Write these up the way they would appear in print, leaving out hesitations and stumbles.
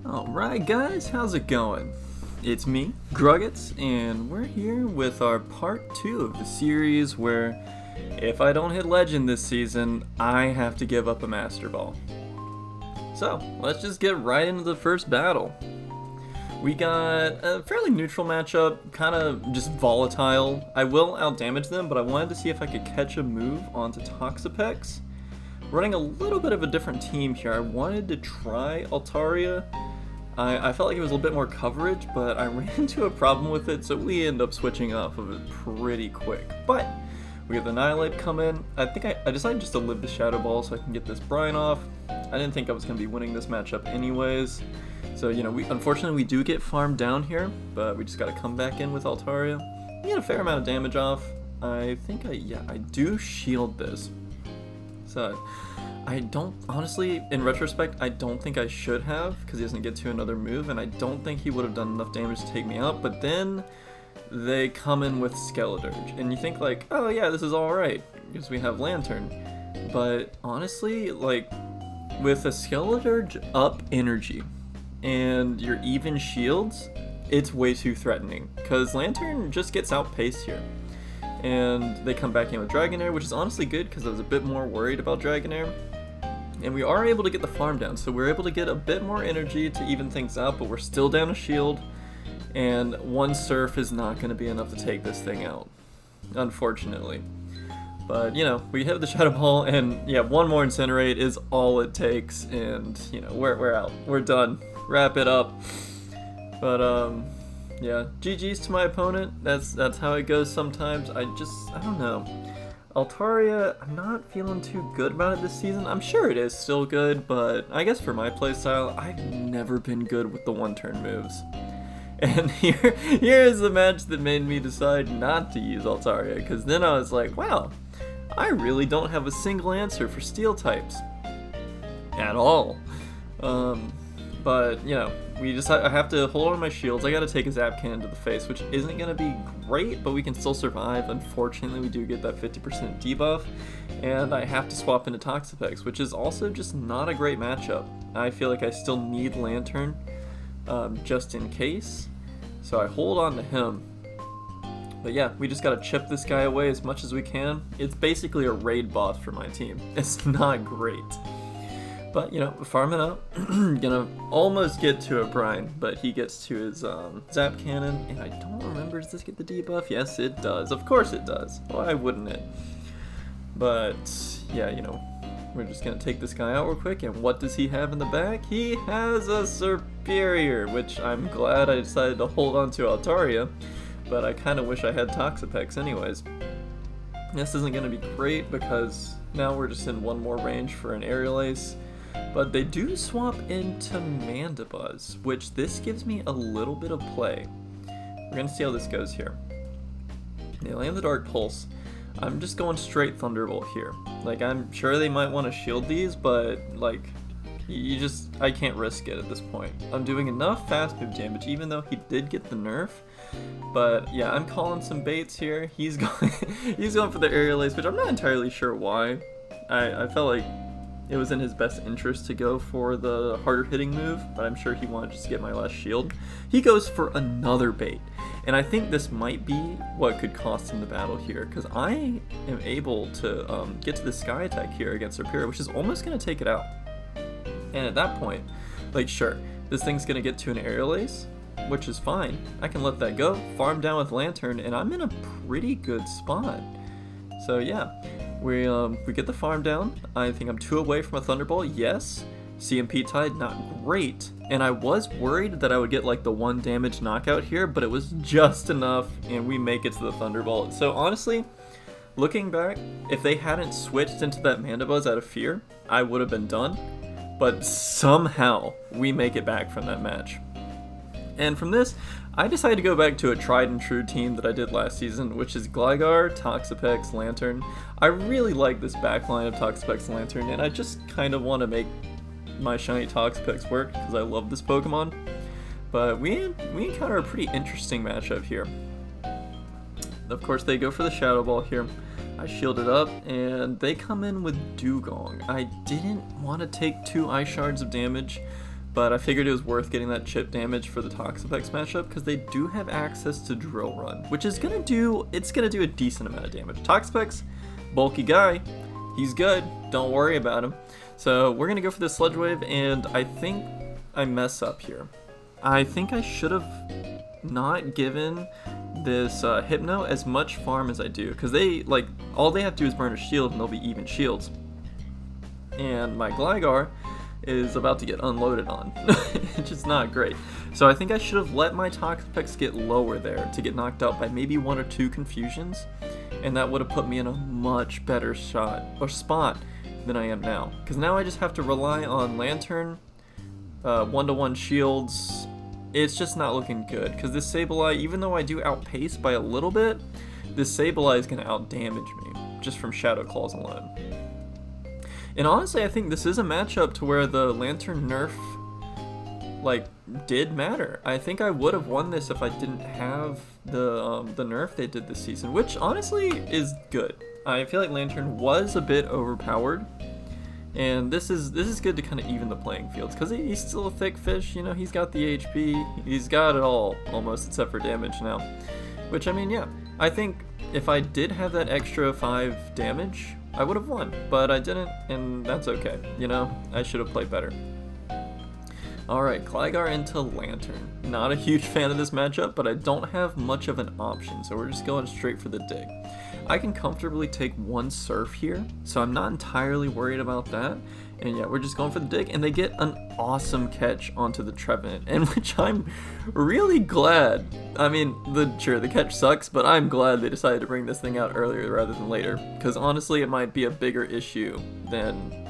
Alright guys, how's it going? It's me, Gruggets, and we're here with our part 2 of the series where if I don't hit Legend this season, I have to give up a Master Ball. So, let's just get right into the first battle. We got a fairly neutral matchup, kind of just volatile. I will outdamage them, but I wanted to see if I could catch a move onto Toxapex. Running a little bit of a different team here. I wanted to try Altaria. I felt like it was a little bit more coverage, but I ran into a problem with it, so we end up switching off of it pretty quick. But we get the Annihilate come in. I think I decided just to live the Shadow Ball so I can get this Brine off. I didn't think I was going to be winning this matchup anyways. So, you know, unfortunately we do get farmed down here, but we just got to come back in with Altaria. We get a fair amount of damage off. I think I do shield this. So, I don't, honestly, in retrospect, I don't think I should have, because he doesn't get to another move, and I don't think he would have done enough damage to take me out, but then they come in with Skeledirge, and you think like, oh yeah, this is alright, because we have Lantern, but honestly, like, with a Skeledirge up energy, and your even shields, it's way too threatening, because Lantern just gets outpaced here. And they come back in with Dragonair, which is honestly good because I was a bit more worried about Dragonair. And we are able to get the farm down, so we're able to get a bit more energy to even things out, but we're still down a shield, and one Surf is not going to be enough to take this thing out, unfortunately. But, you know, we have the Shadow Ball, and yeah, one more Incinerate is all it takes, and, you know, we're out. We're done. Wrap it up. But, yeah, GG's to my opponent. That's how it goes sometimes. I don't know. Altaria, I'm not feeling too good about it this season. I'm sure it is still good, but I guess for my playstyle, I've never been good with the one-turn moves. And here is the match that made me decide not to use Altaria, because then I was like, wow, I really don't have a single answer for steel types. At all. But, you know, I have to hold on my shields. I gotta take a Zap Cannon to the face, which isn't gonna be great, but we can still survive. Unfortunately, we do get that 50% debuff, and I have to swap into Toxapex, which is also just not a great matchup. I feel like I still need Lantern, just in case, so I hold on to him. But yeah, we just gotta chip this guy away as much as we can. It's basically a raid boss for my team. It's not great. But, you know, farming up, gonna almost get to a Brine, but he gets to his Zap Cannon, and I don't remember, does this get the debuff? Yes, it does. Of course it does. Why wouldn't it? But, yeah, you know, we're just gonna take this guy out real quick, and what does he have in the back? He has a Superior, which I'm glad I decided to hold on to Altaria, but I kind of wish I had Toxapex anyways. This isn't gonna be great, because now we're just in one more range for an Aerial Ace. But they do swap into Mandibuzz, which this gives me a little bit of play. We're going to see how this goes here. They land the Dark Pulse. I'm just going straight Thunderbolt here. Like, I'm sure they might want to shield these, but, like, I can't risk it at this point. I'm doing enough fast move damage, even though he did get the nerf. But, yeah, I'm calling some baits here. He's going for the Aerial Ace, which I'm not entirely sure why. I felt like it was in his best interest to go for the harder hitting move, but I'm sure he wanted just to get my last shield. He goes for another bait, and I think this might be what could cost him the battle here, because I am able to get to the Sky Attack here against Superior, which is almost going to take it out. And at that point, like, sure, this thing's going to get to an Aerial Ace, which is fine. I can let that go, farm down with Lantern, and I'm in a pretty good spot. So yeah. We get the farm down. I think I'm 2 away from a Thunderbolt, yes. CMP Tide, not great. And I was worried that I would get like the 1 damage knockout here, but it was just enough, and we make it to the Thunderbolt. So honestly, looking back, if they hadn't switched into that Mandibuzz out of fear, I would have been done. But somehow, we make it back from that match. And from this, I decided to go back to a tried and true team that I did last season, which is Gligar, Toxapex, Lantern. I really like this backline of Toxapex, Lantern, and I just kind of want to make my shiny Toxapex work because I love this Pokemon. But we encounter a pretty interesting matchup here. Of course, they go for the Shadow Ball here. I shield it up, and they come in with Dugong. I didn't want to take 2 Ice Shards of damage, but I figured it was worth getting that chip damage for the Toxapex matchup because they do have access to Drill Run, which is gonna do a decent amount of damage. Toxapex, bulky guy, he's good, don't worry about him. So we're gonna go for the Sludge Wave, and I think I mess up here. I think I should have not given this Hypno as much farm as I do, because they, like, all they have to do is burn a shield and they'll be even shields. And my Gligar is about to get unloaded on, which is not great. So I think I should have let my Toxapex get lower there to get knocked out by maybe 1 or 2 confusions, and that would have put me in a much better shot or spot than I am now. Because now I just have to rely on Lantern, 1-to-1 shields. It's just not looking good, because this Sableye, even though I do outpace by a little bit, this Sableye is going to outdamage me, just from Shadow Claws alone. And honestly, I think this is a matchup to where the Lantern nerf, like, did matter. I think I would have won this if I didn't have the nerf they did this season, which honestly is good. I feel like Lantern was a bit overpowered, and this is good to kind of even the playing fields, because he's still a thick fish, you know, he's got the HP, he's got it all, almost, except for damage now. Which, I mean, yeah, I think if I did have that extra 5 damage, I would have won, but I didn't, and that's okay, you know, I should have played better. Alright, Gligar into Lantern. Not a huge fan of this matchup, but I don't have much of an option, so we're just going straight for the dig. I can comfortably take 1 Surf here, so I'm not entirely worried about that. And yeah, we're just going for the dig, and they get an awesome catch onto the Trevenant, and which I'm really glad. I mean, sure, the catch sucks, but I'm glad they decided to bring this thing out earlier rather than later, because honestly, it might be a bigger issue than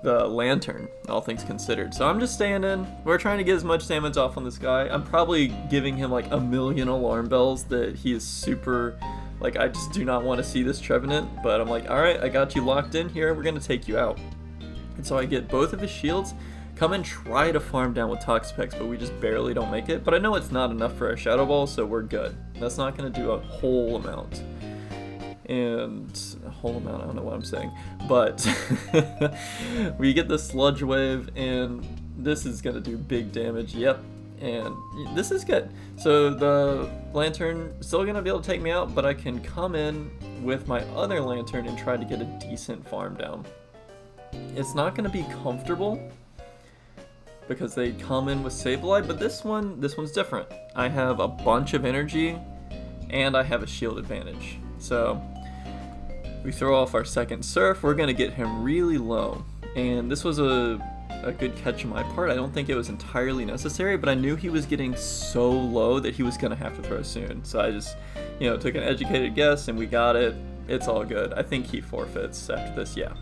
the Lantern, all things considered. So I'm just staying in. We're trying to get as much damage off on this guy. I'm probably giving him like a million alarm bells that he is super, like, I just do not want to see this Trevenant, but I'm like, alright, I got you locked in here, we're gonna take you out. And so I get both of his shields, come and try to farm down with Toxapex, but we just barely don't make it. But I know it's not enough for a Shadow Ball, so we're good. That's not gonna do a whole amount. And a whole amount, I don't know what I'm saying, but we get the Sludge Wave, and this is gonna do big damage. Yep, and this is good. So the Lantern still gonna be able to take me out, but I can come in with my other Lantern and try to get a decent farm down. It's not gonna be comfortable because they come in with Sableye, but this one's different. I have a bunch of energy and I have a shield advantage. So we throw off our second Surf, we're gonna get him really low. And this was a good catch on my part. I don't think it was entirely necessary, but I knew he was getting so low that he was gonna have to throw soon. So I just, you know, took an educated guess and we got it. It's all good. I think he forfeits after this, yeah.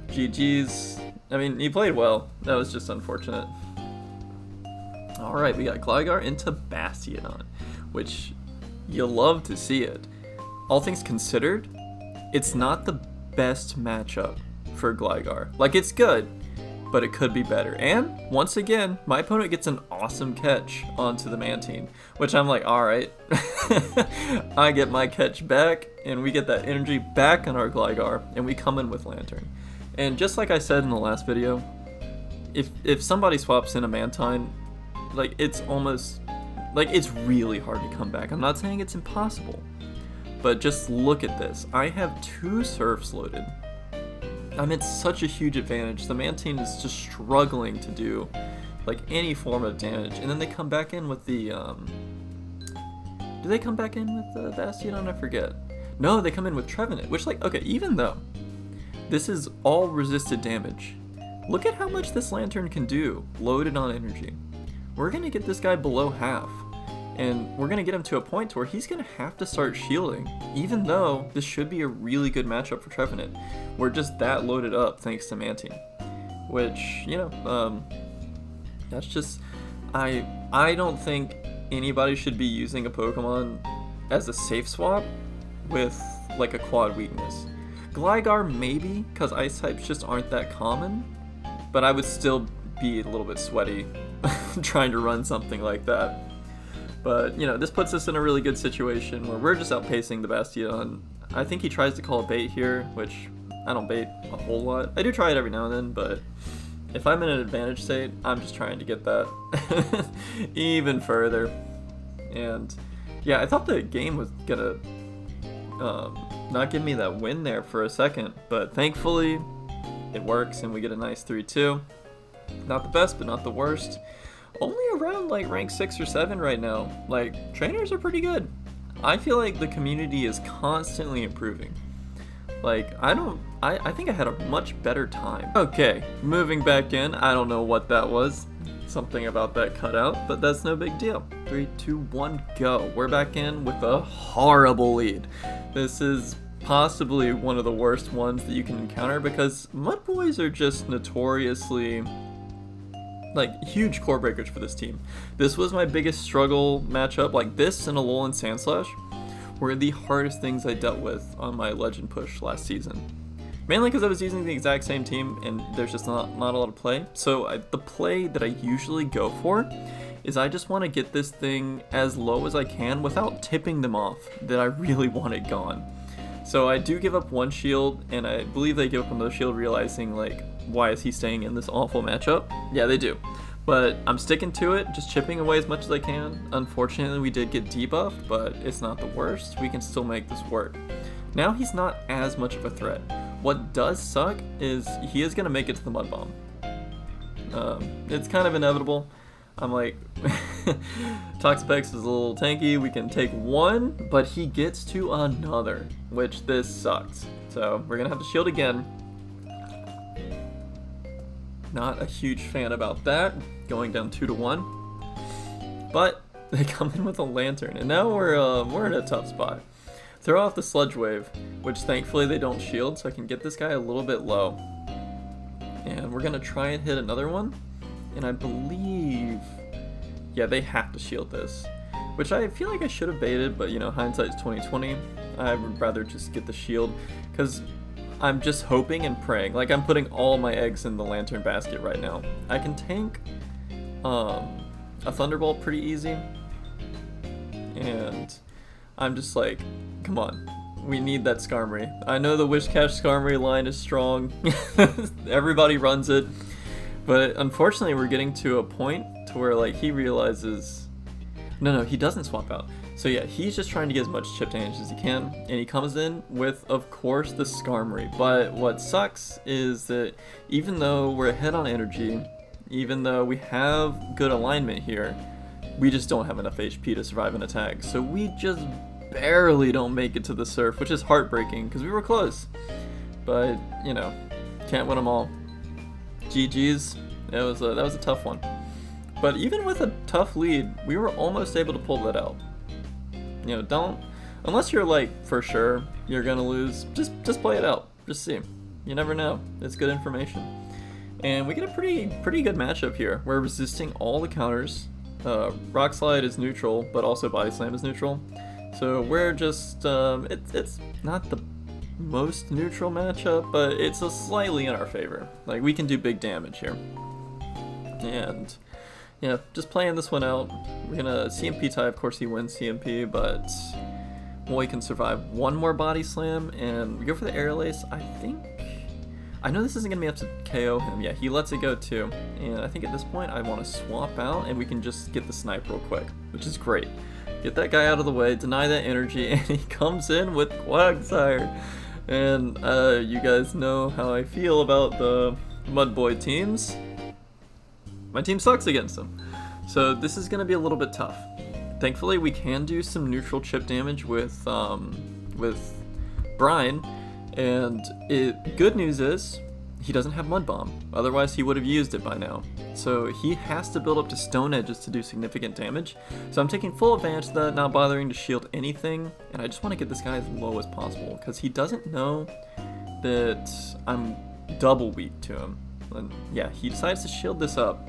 GG's. I mean, he played well. That was just unfortunate. Alright, we got Gligar into Bastiodon, which you love to see it. All things considered, it's not the best matchup for Gligar. Like, it's good, but it could be better. And, once again, my opponent gets an awesome catch onto the Mantine, which I'm like, alright. I get my catch back, and we get that energy back on our Gligar, and we come in with Lantern. And just like I said in the last video, if somebody swaps in a Mantine, like, it's almost, like, it's really hard to come back. I'm not saying it's impossible, but just look at this. I have 2 Surfs loaded. I'm at such a huge advantage. The Mantine is just struggling to do, like, any form of damage. And then they come back in with the, do they come back in with the Bastiodon? I forget. No, they come in with Trevenant, which, like, okay, even though this is all resisted damage, look at how much this Lantern can do, loaded on energy. We're gonna get this guy below half, and we're gonna get him to a point where he's gonna have to start shielding, even though this should be a really good matchup for Trevenant. We're just that loaded up thanks to Mantine, which, you know, that's just, I don't think anybody should be using a Pokemon as a safe swap with, like, a quad weakness. Gligar maybe, because ice types just aren't that common, but I would still be a little bit sweaty trying to run something like that. But, you know, this puts us in a really good situation where we're just outpacing the Bastiodon. I think he tries to call a bait here, which I don't bait a whole lot. I do try it every now and then, but if I'm in an advantage state, I'm just trying to get that even further. And yeah, I thought the game was gonna not give me that win there for a second, but thankfully it works and we get a nice 3-2. Not the best, but not the worst. Only around like rank 6 or 7 right now. Like, trainers are pretty good. I feel like the community is constantly improving. Like, I think I had a much better time. Okay, moving back in. I don't know what that was. Something about that cutout, but that's no big deal. 3, 2, 1, go. We're back in with a horrible lead. This is possibly one of the worst ones that you can encounter because Mud Boys are just notoriously like huge core breakers for this team. This was my biggest struggle matchup. Like this and Alolan Sandslash were the hardest things I dealt with on my Legend push last season. Mainly because I was using the exact same team and there's just not a lot of play. So the play that I usually go for is I just want to get this thing as low as I can without tipping them off that I really want it gone. So I do give up one shield, and I believe they give up another shield realizing like, why is he staying in this awful matchup? Yeah, they do. But I'm sticking to it, just chipping away as much as I can. Unfortunately, we did get debuffed, but it's not the worst. We can still make this work. Now he's not as much of a threat. What does suck is he is going to make it to the Mud Bomb. It's kind of inevitable. I'm like, Toxapex is a little tanky, we can take one, but he gets to another, which this sucks. So we're gonna have to shield again. Not a huge fan about that, going down 2-1. But they come in with a lantern, and now we're in a tough spot. Throw off the Sludge Wave, which thankfully they don't shield, so I can get this guy a little bit low. And we're gonna try and hit another one. And I believe, yeah, they have to shield this, which I feel like I should have baited, but you know, hindsight's 20/20. I would rather just get the shield because I'm just hoping and praying. Like I'm putting all my eggs in the lantern basket right now. I can tank a Thunderbolt pretty easy, and I'm just like, come on. We need that Skarmory. I know the Wishcash Skarmory line is strong. Everybody runs it. But unfortunately, we're getting to a point to where like he realizes, no, he doesn't swap out. So yeah, he's just trying to get as much chip damage as he can, and he comes in with, of course, the Skarmory. But what sucks is that even though we're ahead on energy, even though we have good alignment here, we just don't have enough HP to survive an attack. So we just barely don't make it to the Surf, which is heartbreaking because we were close. But you know, can't win them all. GG's. That was a tough one. But even with a tough lead, we were almost able to pull that out. You know, unless you're like for sure you're gonna lose, just play it out. Just see. You never know. It's good information. And we get a pretty good matchup here. We're resisting all the counters. Rock Slide is neutral, but also Body Slam is neutral. So we're just it's not the most neutral matchup, but it's a slightly in our favor. Like we can do big damage here. And yeah, just playing this one out. We're gonna CMP tie, of course he wins CMP, but well, he can survive one more Body Slam, and we go for the Aerial Ace. I know this isn't gonna be able to KO him. Yeah, he lets it go too. And I think at this point I want to swap out and we can just get the snipe real quick, which is great. Get that guy out of the way, deny that energy, and he comes in with Quagsire. And you guys know how I feel about the Mud Boy teams. My team sucks against them. So this is going to be a little bit tough. Thankfully, we can do some neutral chip damage with Brine. And good news is, he doesn't have Mud Bomb. Otherwise, he would have used it by now. So he has to build up to Stone Edges to do significant damage. So I'm taking full advantage of that, not bothering to shield anything. And I just want to get this guy as low as possible, because he doesn't know that I'm double weak to him. And yeah, he decides to shield this up.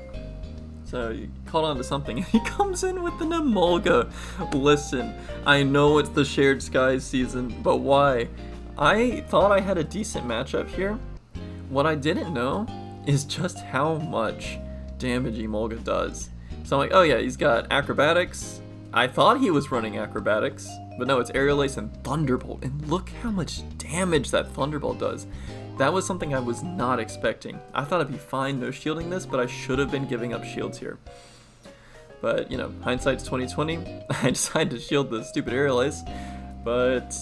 So you called on to something, and he comes in with the Nemolga. Listen, I know it's the Shared Skies season, but why? I thought I had a decent matchup here. What I didn't know is just how much damage Emolga does. So I'm like, oh yeah, he's got Acrobatics. I thought he was running Acrobatics, but no, it's Aerial Ace and Thunderbolt. And look how much damage that Thunderbolt does. That was something I was not expecting. I thought I'd be fine no shielding this, but I should have been giving up shields here. But, you know, hindsight's 2020. I decided to shield the stupid aerial ace. But,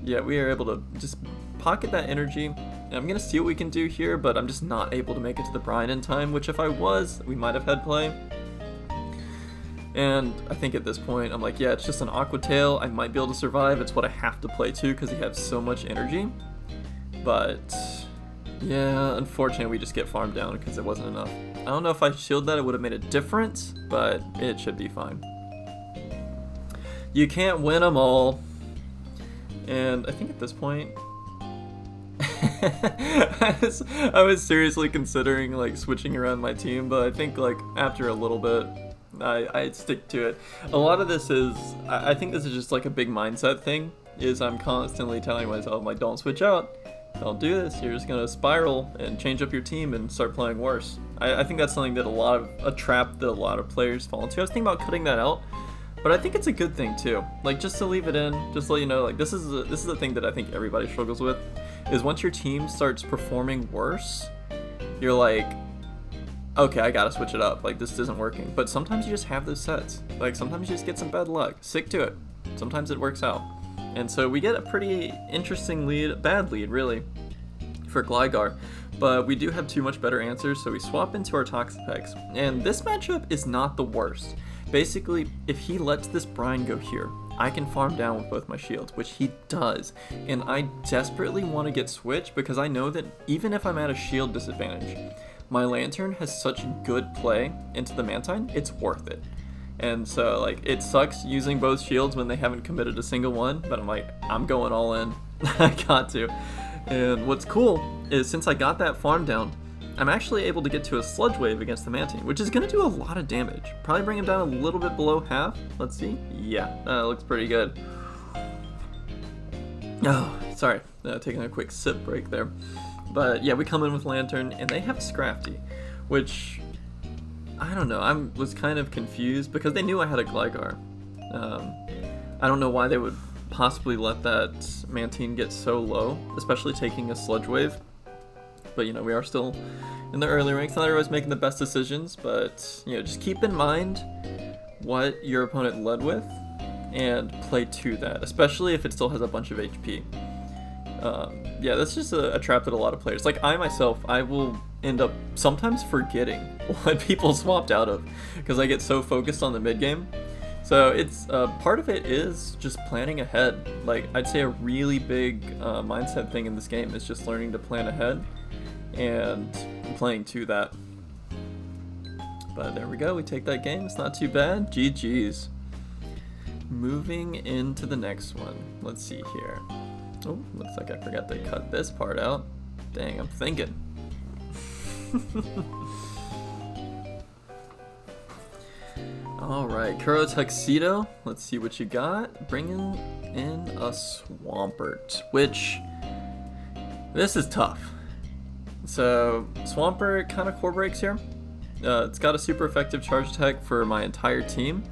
yeah, we are able to just pocket that energy. And I'm going to see what we can do here, but I'm just not able to make it to the brine in time, which if I was, we might have had play. And I think at this point, I'm like, yeah, it's just an Aqua Tail. I might be able to survive. It's what I have to play too, because he has so much energy. But, yeah, unfortunately, we just get farmed down because it wasn't enough. I don't know if I shield that, it would have made a difference, but it should be fine. You can't win them all. And I think at this point, I was seriously considering like switching around my team, but I think like after a little bit, I'd stick to it. A lot of this is, I think this is just like a big mindset thing, is I'm constantly telling myself, like, don't switch out, don't do this, you're just gonna spiral and change up your team and start playing worse. I think that's something that a trap that a lot of players fall into. I was thinking about cutting that out, but I think it's a good thing too. Like, just to leave it in, just to let you know, like, this is the thing that I think everybody struggles with, is once your team starts performing worse, you're like, okay, I gotta switch it up, like, this isn't working. But sometimes you just have those sets. Like, sometimes you just get some bad luck. Stick to it. Sometimes it works out. And so we get a pretty interesting lead, bad lead really, for Gligar. But we do have two much better answers, so we swap into our Toxapex. And this matchup is not the worst. Basically, if he lets this brine go here, I can farm down with both my shields, which he does. And I desperately want to get switched because I know that even if I'm at a shield disadvantage, my Lantern has such good play into the Mantine, it's worth it. And so, like, it sucks using both shields when they haven't committed a single one, but I'm like, I'm going all in. I got to. And what's cool is since I got that farm down, I'm actually able to get to a Sludge Wave against the Mantine, which is going to do a lot of damage. Probably bring him down a little bit below half. Let's see. Yeah, looks pretty good. Oh, sorry. Taking a quick sip break there. But yeah, we come in with Lantern, and they have Scrafty, which, I don't know, I was kind of confused because they knew I had a Gligar. I don't know why they would possibly let that Mantine get so low, especially taking a Sludge Wave. But, you know, we are still in the early ranks. Not everyone's making the best decisions, but, you know, just keep in mind what your opponent led with and play to that, especially if it still has a bunch of HP. Yeah, that's just a trap that a lot of players, like I myself, I will end up sometimes forgetting what people swapped out of because I get so focused on the mid game. So it's part of it is just planning ahead. Like, I'd say a really big mindset thing in this game is just learning to plan ahead and playing to that. But there we go, we take that game. It's not too bad. GG's. Moving into the next one. Let's see here. Oh, looks like I forgot to cut this part out. Dang, I'm thinking. Alright, Kuro Tuxedo. Let's see what you got. Bringing in a Swampert, which, this is tough. So, Swampert kind of core breaks here. It's got a super effective charge attack for my entire team.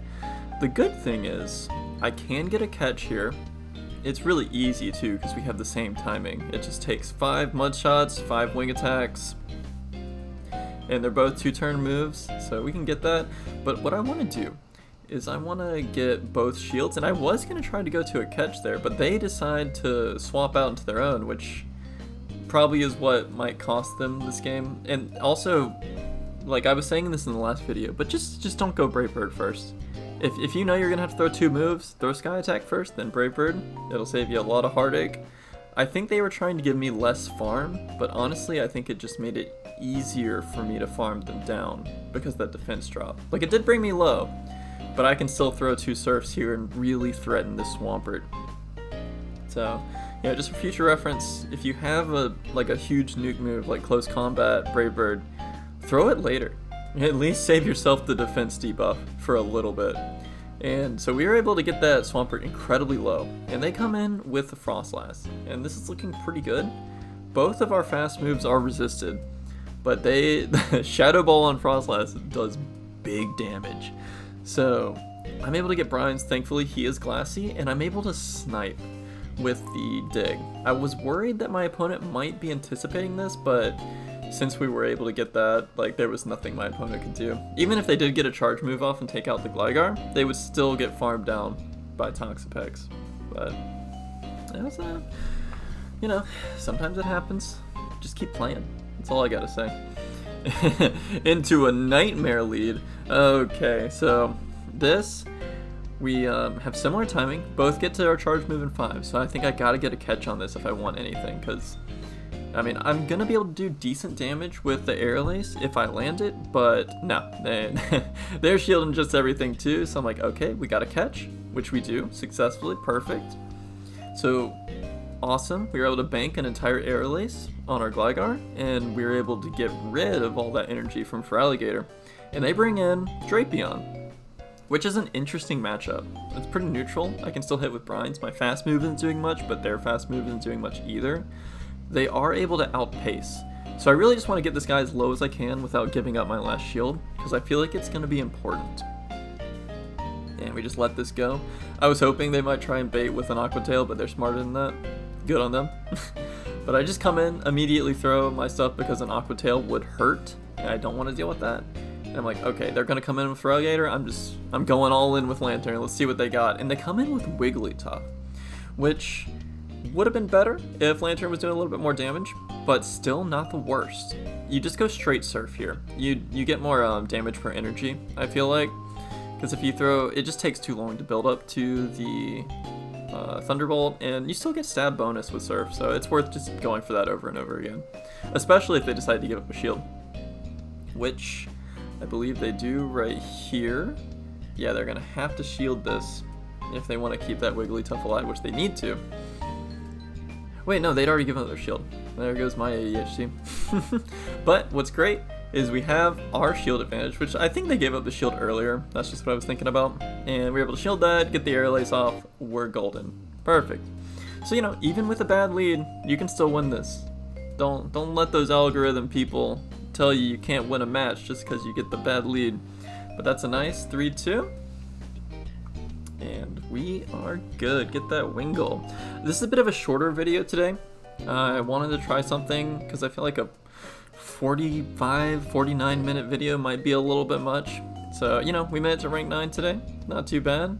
The good thing is, I can get a catch here. It's really easy too, because we have the same timing. It just takes 5 mud shots, 5 wing attacks, and they're both 2-turn moves, so we can get that. But what I want to do is I want to get both shields, and I was going to try to go to a catch there, but they decide to swap out into their own, which probably is what might cost them this game. And also, like I was saying this in the last video, but just don't go Brave Bird first. If you know you're going to have to throw 2 moves, throw Sky Attack first, then Brave Bird. It'll save you a lot of heartache. I think they were trying to give me less farm, but honestly I think it just made it easier for me to farm them down because that defense drop. Like, it did bring me low, but I can still throw 2 Surfs here and really threaten this Swampert. So, yeah, just for future reference, if you have a huge nuke move like Close Combat, Brave Bird, throw it later. At least save yourself the defense debuff for a little bit. And so we were able to get that Swampert incredibly low, and they come in with the Frostlass, and this is looking pretty good. Both of our fast moves are resisted, but the Shadow Ball on Frostlass does big damage. So I'm able to get Brian's, thankfully he is glassy, and I'm able to snipe, with the dig. I was worried that my opponent might be anticipating this, but since we were able to get that, like, there was nothing my opponent could do. Even if they did get a charge move off and take out the Gligar, they would still get farmed down by Toxapex. But it was, you know, sometimes it happens. Just keep playing. That's all I gotta say. Into a nightmare lead. Okay, so this, we have similar timing. Both get to our charge move in 5, so I think I gotta get a catch on this if I want anything, because I mean, I'm gonna be able to do decent damage with the Air Lace if I land it, but no, they're shielding just everything too, so I'm like, okay, we got a catch, which we do successfully, perfect. So, awesome, we were able to bank an entire Air Lace on our Gligar, and we were able to get rid of all that energy from Feraligatr. And they bring in Drapion, which is an interesting matchup. It's pretty neutral, I can still hit with Brines, my fast move isn't doing much, but their fast move isn't doing much either. They are able to outpace. So I really just want to get this guy as low as I can without giving up my last shield, because I feel like it's going to be important. And we just let this go. I was hoping they might try and bait with an Aqua Tail, but they're smarter than that. Good on them. But I just come in, immediately throw my stuff because an Aqua Tail would hurt, and I don't want to deal with that. And I'm like, okay, they're going to come in with Feraligatr, I'm going all in with Lantern, let's see what they got. And they come in with Wigglytuff, which would have been better if Lantern was doing a little bit more damage, but still not the worst. You just go straight Surf here. You get more damage per energy, I feel like, because if you throw, it just takes too long to build up to the Thunderbolt, and you still get stab bonus with Surf, so it's worth just going for that over and over again, especially if they decide to give up a shield, which I believe they do right here. Yeah, they're gonna have to shield this if they want to keep that Wigglytuff alive, which they need to. Wait, no, they'd already given up their shield. There goes my ADHD. But what's great is we have our shield advantage, which I think they gave up the shield earlier. That's just what I was thinking about. And we were able to shield that, get the Air Lace off. We're golden. Perfect. So, you know, even with a bad lead, you can still win this. Don't let those algorithm people tell you can't win a match just because you get the bad lead. But that's a nice 3-2. And we are good. Get that Wingull. This is a bit of a shorter video today. I wanted to try something because I feel like a 49 minute video might be a little bit much. So, you know, we made it to rank 9 today. Not too bad.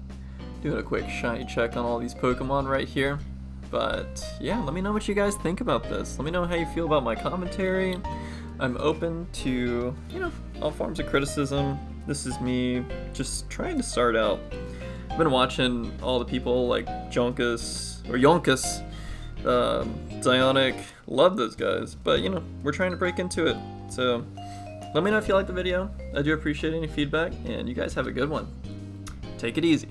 Doing a quick shiny check on all these Pokemon right here. But yeah, let me know what you guys think about this. Let me know how you feel about my commentary. I'm open to, you know, all forms of criticism. This is me just trying to start out. I've been watching all the people like Yonkus, Zionic, love those guys, but you know, we're trying to break into it. So let me know if you like the video. I do appreciate any feedback, and you guys have a good one. Take it easy.